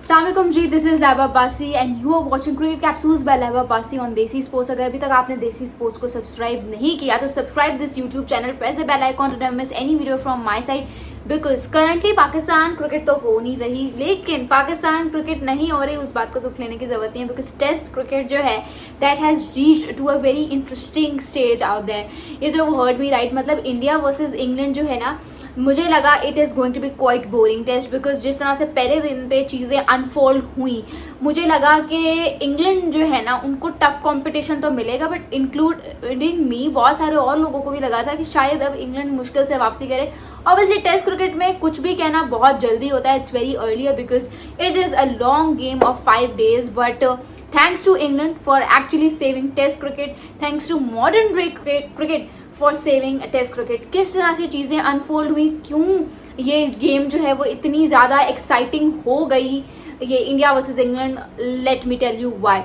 अस्सलामुअलैकुम जी, this is Laiba Abbasi and you are watching cricket capsules by Laiba Abbasi on Desi sports. अगर अभी तक आपने देसी स्पोर्ट्स को सब्सक्राइब नहीं किया तो subscribe this YouTube channel, press the bell icon to never miss any video from my side because currently Pakistan cricket तो हो नहीं रही, लेकिन पाकिस्तान क्रिकेट नहीं हो रही उस बात को दुख लेने की जरूरत नहीं है बिकॉज टेस्ट क्रिकेट जो है that has reached to a very interesting stage out there. ये जो वर्ड मी राइट, मतलब इंडिया वर्सेज इंग्लैंड जो है ना, मुझे लगा it is going to be quite boring test because जिस तरह से पहले दिन पे चीज़ें अनफोल्ड हुई, मुझे लगा कि इंग्लैंड जो है ना उनको टफ कंपटीशन तो मिलेगा, बट इंक्लूडिंग मी बहुत सारे और लोगों को भी लगा था कि शायद अब इंग्लैंड मुश्किल से वापसी करे। ऑब्वियसली टेस्ट क्रिकेट में कुछ भी कहना बहुत जल्दी होता है, it's very earlier because it is a long game of 5 days, but thanks to England for actually saving test cricket, thanks to modern day cricket for saving test cricket. किस तरह से चीज़ें अनफोल्ड हुई, क्यों ये गेम जो है वो इतनी ज़्यादा एक्साइटिंग हो गई, ये India versus England, let me tell you why.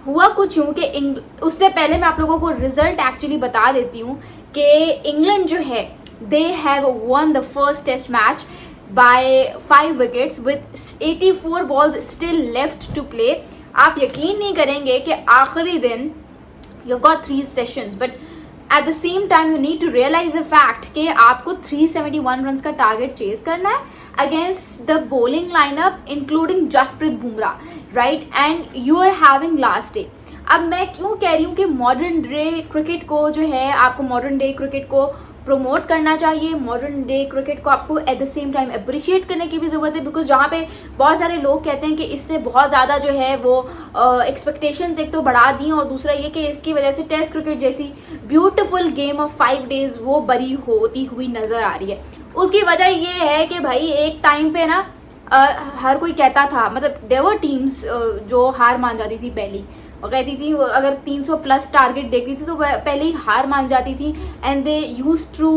हुआ कुछ यूँ कि उससे पहले मैं आप लोगों को रिजल्ट एक्चुअली बता देती हूँ कि इंग्लैंड जो है they have won the first test match by 5 wickets with 84 balls still left to play। आप यकीन नहीं करेंगे कि आखिरी दिन you got 3 sessions, but at the same time you need to realise the fact कि आपको 371 रन का टारगेट चेज करना है against the bowling lineup including Jasprit Bumrah, right, and you are having last day. अब मैं क्यों कह रही हूँ कि मॉडर्न डे क्रिकेट को जो है, आपको मॉडर्न डे क्रिकेट को प्रमोट करना चाहिए, मॉडर्न डे क्रिकेट को आपको eight the same time appreciate करने की भी ज़रूरत है बिकॉज जहाँ पे बहुत सारे लोग कहते हैं कि इसने बहुत ज़्यादा जो है वो एक्सपेक्टेशंस एक तो बढ़ा दी और दूसरा ये कि इसकी वजह से टेस्ट क्रिकेट जैसी ब्यूटीफुल गेम ऑफ 5 days वो बरी होती हुई नज़र आ रही है। उसकी वजह ये है कि भाई एक टाइम पे ना हर कोई कहता था, मतलब देयर वर टीम्स जो हार मान जाती थी पहली, और कहती थी अगर 300 प्लस टारगेट देखती थी तो वह पहले ही हार मान जाती थी and they use to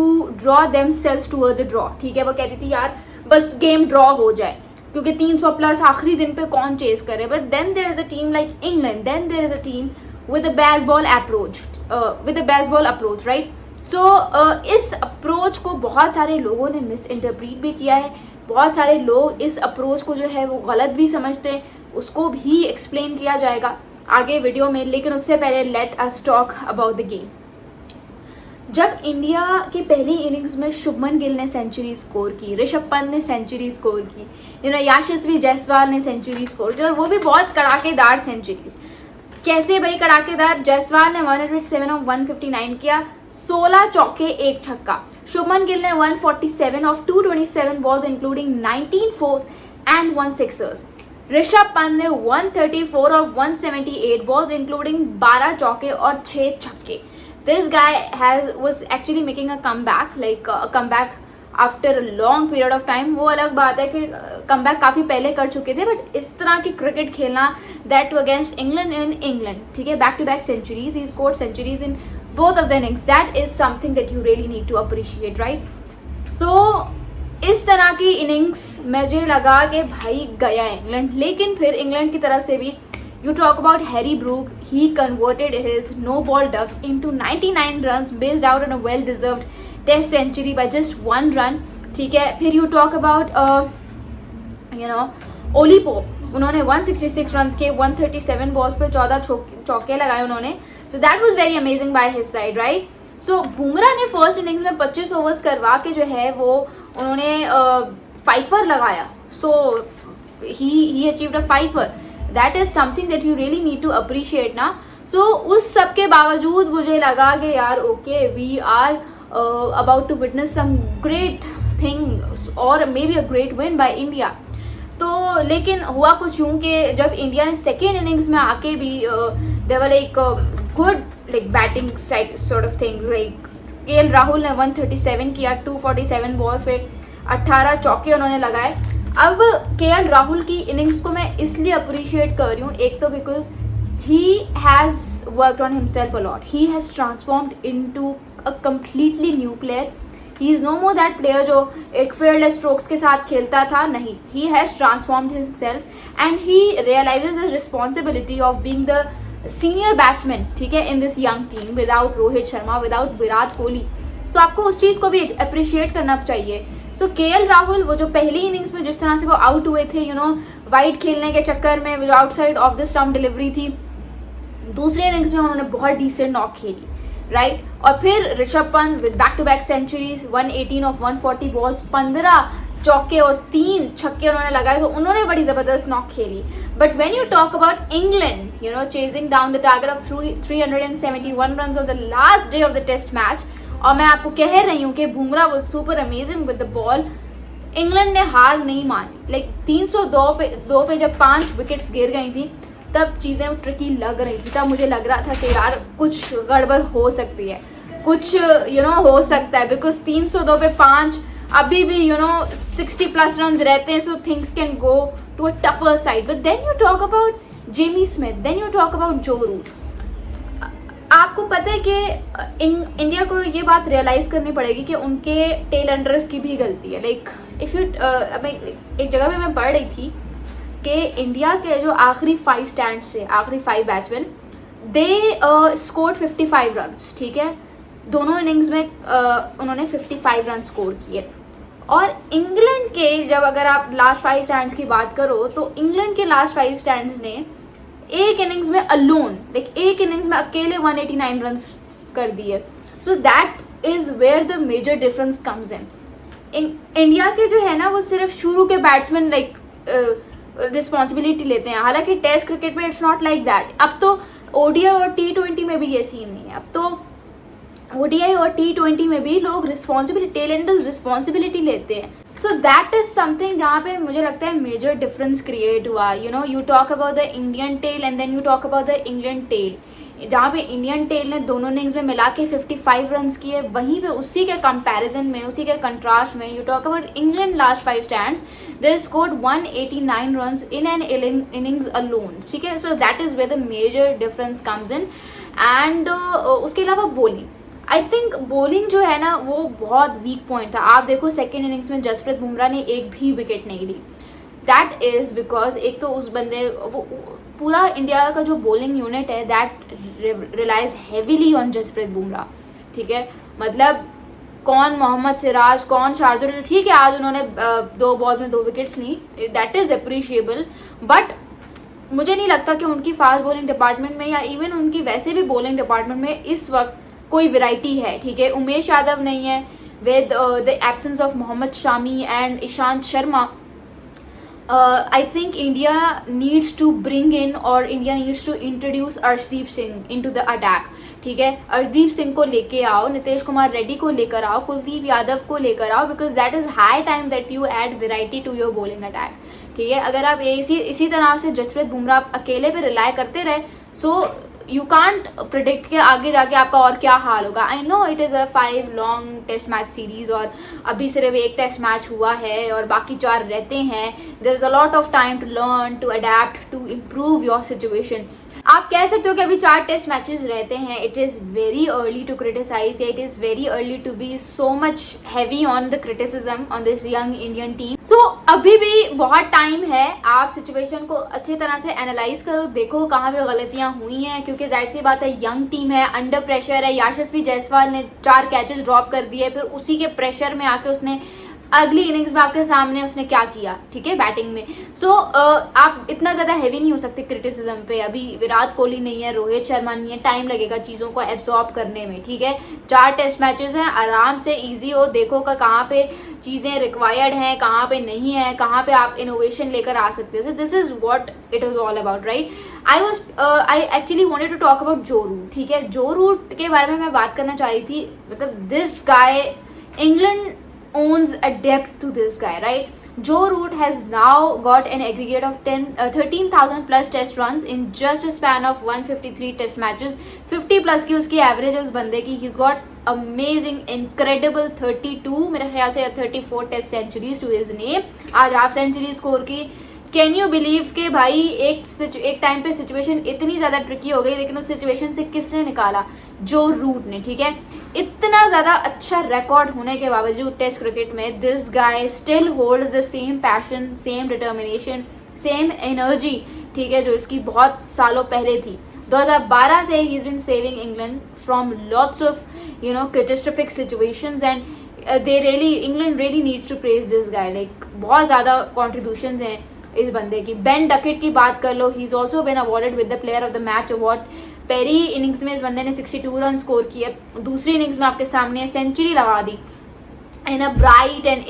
draw themselves towards the draw. ठीक है, वो कहती थी यार बस गेम ड्रॉ हो जाए क्योंकि 300 प्लस आखिरी दिन पे कौन चेस करे। But then there is a team like England, then there is a team with a baseball approach, right. So इस अप्रोच को बहुत सारे लोगों ने मिस इंटरप्रीट भी किया है, बहुत सारे लोग इस अप्रोच को जो है वो गलत भी समझते हैं, उसको भी एक्सप्लेन किया जाएगा आगे वीडियो में, लेकिन उससे पहले late us talk about the game. जब इंडिया की पहली इनिंग्स में शुभमन गिल ने सेंचुरी स्कोर की, ऋषभ पंत ने सेंचुरी स्कोर की, यशस्वी जायसवाल ने सेंचुरी स्कोर की, और वो भी बहुत कड़ाकेदार सेंचुरीज। कैसे भाई कड़ाकेदार? जायसवाल ने 107 ऑफ 159 किया, 16 चौके 1 छक्का। शुभमन गिल ने 147 of 227 balls including 19 force and 1 Sixers. Rishabh Pant ने 134 ऑफ 178 बॉल्स इंक्लूडिंग 12 चौके और 6 छक्के। This guy was actually making a comeback, like a comeback after a long period of time। वो अलग बात है कि comeback काफ़ी पहले कर चुके थे, बट इस तरह की क्रिकेट खेलना that against England in England, ठीक है, back to back centuries, he scored centuries in both of the innings, that is something that you really need to appreciate, right? So इस तरह की इनिंग्स मुझे लगा कि भाई गया इंग्लैंड, लेकिन फिर इंग्लैंड की तरफ से भी you talk about Harry Brook, he converted his no ball duck into 99 runs based out on a well deserved test century by just 1 run। ठीक है, फिर you talk about Ollie Pope, उन्होंने 166 रन्स के 137 balls पे 14 चौके लगाए उन्होंने, so that was very amazing by his side, right. So Bumrah ने फर्स्ट इनिंग्स में 25 ओवर्स करवा के जो है वो उन्होंने 5 लगाया, so he achieved a 5। That is something that you really need to appreciate ना। सो उस सब के बावजूद मुझे लगा कि यार okay, we are about to witness some great thing और maybe a great win by India. तो लेकिन हुआ कुछ यूँ कि जब इंडिया ने सेकेंड इनिंग्स में आके भी they were like good like batting sort of things, like KL Rahul ने 137 किया 247 बॉल्स पे, 18 चौके उन्होंने लगाए। अब केएल राहुल की इनिंग्स को मैं इसलिए अप्रिशिएट कर रही हूँ, एक तो because he has worked on himself a lot, he has transformed into a completely new player. He is no more that player जो एक फेयरलेस स्ट्रोक्स के साथ खेलता था, नहीं, he has transformed himself and he realises his responsibility of being the senior batsman, ठीक है, in this young team without Rohit Sharma, without Virat Kohli. तो आपको उस चीज़ को भी अप्रिशिएट करना चाहिए। सो केएल राहुल वो जो पहली इनिंग्स में जिस तरह से वो आउट हुए थे, वाइड खेलने के चक्कर में outside of the stump delivery थी। दूसरी इनिंग्स में उन्होंने बहुत डिसेंट नॉक खेली, राइट। और फिर Rishabh Pant with back to back centuries, 118 of 140 balls, 15 चौके और 3 छक्के उन्होंने लगाए, तो उन्होंने बड़ी ज़बरदस्त नॉक खेली। But when you talk about England, you know, chasing down the target of 371 run on the last day of the test match, और मैं आपको कह रही हूँ कि Bumrah was super amazing with the ball, England ने हार नहीं मानी। लाइक 302 पे जब 5 विकेट्स गिर गई थी, तब चीज़ें ट्रिकी लग रही थी, तब मुझे लग रहा था कि यार कुछ गड़बड़ हो सकती है, कुछ हो सकता है, बिकॉज 302 पे 5 अभी भी 60+ रन रहते हैं, so things can go to a tougher side. But then you talk about Jamie Smith, then you talk about Joe Root. आपको पता है कि इंडिया को ये बात रियलाइज़ करनी पड़ेगी कि उनके टेल एंडर्स की भी गलती है। लाइक इफ़ यू एक जगह पे मैं पढ़ रही थी कि इंडिया के जो आखिरी 5 स्टैंड्स थे, आखिरी 5 बैट्समैन, दे स्कोर्ड 55 रन, ठीक है। दोनों इनिंग्स में उन्होंने 55 रन स्कोर किए। और इंग्लैंड के, जब अगर आप लास्ट 5 स्टैंड्स की बात करो, तो इंग्लैंड के लास्ट 5 स्टैंड्स ने एक इनिंग्स में अलोन, लाइक एक इनिंग्स में अकेले 189 रन कर दिए। So that is where the major difference comes in. India के जो है ना, वो सिर्फ शुरू के बैट्समैन लाइक रिस्पॉन्सिबिलिटी लेते हैं, हालांकि टेस्ट क्रिकेट में इट्स नॉट लाइक दैट। अब तो ओडीआई और T20 में भी ये सीन नहीं है। अब तो ओडीआई और T20 में भी लोग रिस्पॉन्सिबिलिटी लेते हैं। सो दैट इज समथिंग जहाँ पे मुझे लगता है मेजर डिफरेंस क्रिएट हुआ। You talk about the Indian tail and then you talk about the England tail, जहाँ पे इंडियन टेल ने दोनों इनिंग्स में मिला के 55 रन किए, वहीं पे उसी के कंपैरिजन में, उसी के कंट्रास्ट में you talk about England last 5 stands, they scored 189 run in an innings alone, ठीक है। So that is where the major difference comes in. And उसके अलावा बॉलिंग, आई थिंक बॉलिंग जो है ना, वो बहुत वीक पॉइंट था। आप देखो सेकेंड इनिंग्स में जसप्रीत बुमराह ने एक भी विकेट नहीं ली। दैट इज़ बिकॉज एक तो उस बंदे, वो पूरा इंडिया का जो बॉलिंग यूनिट है, that relies heavily on Jasprit Bumrah, ठीक है। मतलब कौन मोहम्मद सिराज, कौन शार्दुल, ठीक है आज उन्होंने 2 बॉल्स में 2 विकेट्स ली, दैट इज़ अप्रिशिएबल। बट मुझे नहीं लगता कि उनकी फास्ट बॉलिंग डिपार्टमेंट में, या इवन उनकी वैसे भी बॉलिंग डिपार्टमेंट में इस वक्त कोई वैरायटी है, ठीक है। उमेश यादव नहीं है, with the absence of Mohammed Shami and Ishant Sharma, I think India needs to bring in, और India needs to introduce Arshdeep Singh into the attack, ठीक है। अर्शदीप सिंह को लेके आओ, नीतीश कुमार रेड्डी को लेकर आओ, कुलदीप यादव को लेकर आओ, because that is high time that you add variety to your bowling attack, ठीक है। अगर आप इसी तरह से जसप्रीत बुमराह अकेले पे रिलाई करते रहे, सो यू कांट प्रिडिक्ट के आगे जाके आपका और क्या हाल होगा। I know it is a 5 long test match series, और अभी सिर्फ एक टेस्ट मैच हुआ है और बाकी 4 रहते हैं। There is a lot of time to learn, to adapt, to improve your situation. आप कह सकते हो कि अभी 4 टेस्ट मैचेस रहते हैं। It is very early to criticise, it is very early to be so much heavy on the criticism on this young Indian team. So अभी भी बहुत टाइम है, आप सिचुएशन को अच्छी तरह से एनालाइज करो, देखो कहाँ पे गलतियाँ हुई हैं, क्योंकि जाहिर सी बात है यंग टीम है, अंडर प्रेशर है। यशस्वी जायसवाल ने 4 कैचेस ड्रॉप कर दिए, फिर उसी के प्रेशर में आके उसने अगली इनिंग्स में आपके सामने उसने क्या किया, ठीक है, बैटिंग में। सो आप इतना ज़्यादा हैवी नहीं हो सकते क्रिटिसिज्म पे। अभी विराट कोहली नहीं है, रोहित शर्मा नहीं है, टाइम लगेगा चीज़ों को एब्जॉर्ब करने में, ठीक है। 4 टेस्ट मैचेस हैं, आराम से इजी हो, देखो का कहाँ पे चीज़ें रिक्वायर्ड हैं, कहाँ पे नहीं है, कहाँ पे आप इनोवेशन लेकर आ सकते हो। So this is what it is all about, right. I actually wanted to talk about Joe Root, ठीक है। जो रूट के बारे में मैं बात करना चाह रही थी। मतलब this guy, England owns a depth to this guy, right? Joe Root has now got an aggregate of 13,000 plus test runs in just a span of 153 test matches. 50 plus की उसकी एवरेज है उस बंदे की. He's got amazing, incredible 32, मेरे ख्याल से 34 test centuries to his name. आज हाफ सेंचुरी स्कोर की. कैन यू बिलीव के भाई एक टाइम पे सिचुएशन इतनी ज़्यादा ट्रिकी हो गई, लेकिन उस सिचुएशन से किसने निकाला? जो रूट ने, ठीक है. इतना ज़्यादा अच्छा रिकॉर्ड होने के बावजूद टेस्ट क्रिकेट में this guy still holds the same passion, same determination, same energy, ठीक है, जो इसकी बहुत सालों पहले थी. 2012 से he is been saving England from lots of catastrophic situations and England really needs to praise this guy. Like बहुत ज़्यादा कॉन्ट्रीब्यूशंस हैं. इस बंदे की। बेन डकेट की बात कर लो, he is also been awarded with the player of the match award. पहली इनिंग्स में इस बंदे ने 62 रन स्कोर किए, दूसरी इनिंग्स में आपके सामने सेंचुरी लगा दी। In a bright and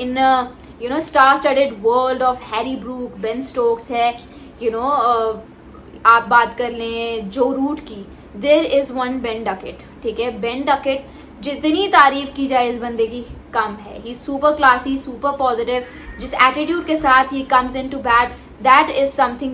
in star studded world of Harry Brook, Ben Stokes है, आप बात कर लें जो रूट की, there is one Ben Duckett, ठीक है। बेन डकेट जितनी तारीफ की जाए इस बंदे की कम है। He super classy, super positive, जिस एटीट्यूड के साथ he comes in to bat, that is something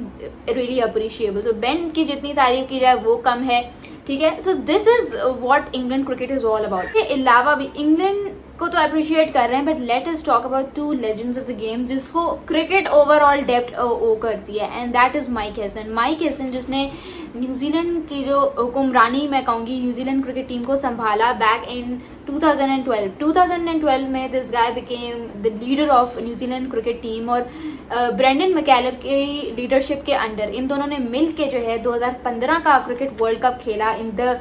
really appreciable. So Ben की जितनी तारीफ की जाए वो कम है, ठीक है। So this is what England cricket is all about. के अलावा भी इंग्लैंड को तो अप्रिशिएट कर रहे हैं, but let us talk about two legends of the game जिसको क्रिकेट ओवरऑल डेप्थ ओ करती है, and that is Mike Hesson. Mike Hesson जिसने न्यूजीलैंड की जो हुक्मरानी मैं कहूँगी न्यूजीलैंड क्रिकेट टीम को संभाला बैक इन 2012 में this guy became the leader of New Zealand cricket team, और ब्रेंडन मैकेलम की लीडरशिप के अंडर इन दोनों ने मिल के जो है 2015 का क्रिकेट वर्ल्ड कप खेला। In the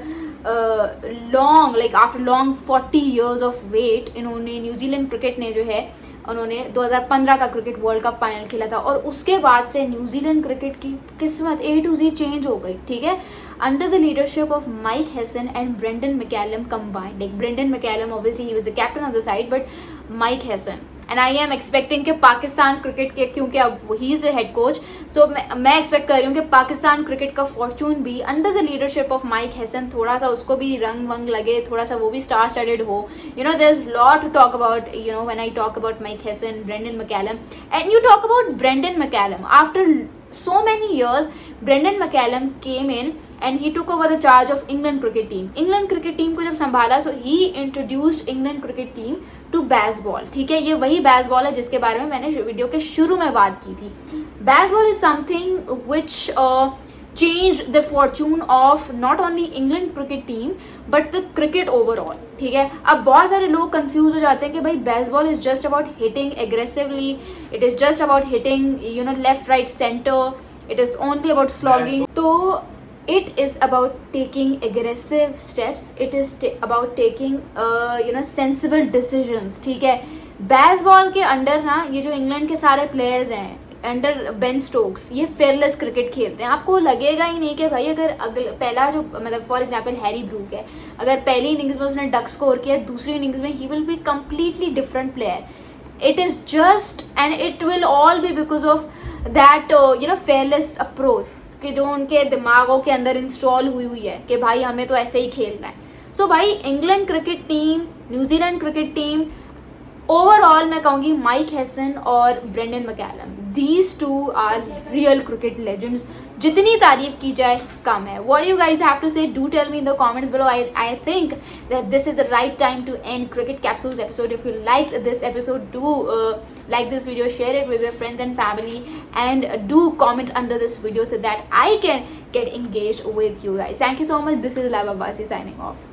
long after long 40 years of wait, इन्होंने न्यूजीलैंड क्रिकेट ने जो है उन्होंने 2015 का क्रिकेट वर्ल्ड कप फाइनल खेला था, और उसके बाद से न्यूजीलैंड क्रिकेट की किस्मत A to Z चेंज हो गई, ठीक है, under the leadership of Mike Hesson and Brendon McCullum combined. Like Brendon McCullum obviously he was the captain of the side, but Mike Hesson, and I am expecting कि Pakistan cricket के, क्योंकि अब he is the head coach, so मैं expect कर रही हूँ कि Pakistan cricket का फॉर्चून भी under the leadership of Mike Hesson थोड़ा सा उसको भी रंग वंग लगे, थोड़ा सा वो भी स्टार स्टडेड हो। There is lot to talk about, when I talk about Mike Hesson, Brendon McCullum, and you talk about Brendon McCullum. After so many years, Brendan McCallum came in and he took over the charge of England cricket team. England cricket team को जब संभाला, so he introduced England cricket team to baseball, ठीक है। ये वही baseball है जिसके बारे में मैंने वीडियो के शुरू में बात की थी। Baseball is something which changed the fortune of not only England cricket team but the cricket overall, ठीक है। अब बहुत सारे लोग कंफ्यूज हो जाते हैं कि भाई baseball is just about hitting aggressively, it is just about hitting left right centre, it is only about slogging. तो it is about taking aggressive steps, it is about taking sensible decisions, ठीक है। Baseball के under ना ये जो England के सारे players हैं अंडर बेन स्टोक्स, ये फेयरलेस क्रिकेट खेलते हैं। आपको लगेगा ही नहीं कि भाई अगर पहला जो फॉर एग्जांपल हैरी ब्रूक है, अगर पहली इनिंग्स में उसने डक स्कोर किया, दूसरी इनिंग्स में he will be completely different player. It is just and it will all B because of that fearless approach कि जो उनके दिमागों के अंदर इंस्टॉल हुई है कि भाई हमें तो ऐसे ही खेलना है। सो भाई England cricket team, New Zealand cricket team, overall मैं कहूँगी माइक हेसन और Brendon McCullum, these two are real cricket legends. जितनी तारीफ की जाए कम है। What do you guys have to say? Do tell me in the comments below. I think that this is the right time to end Cricket Capsules episode. If you liked this episode, do like this video, share it with your friends and family, and do comment under this video so that I can get engaged with you guys. Thank you so much. This is Laba Basi signing off.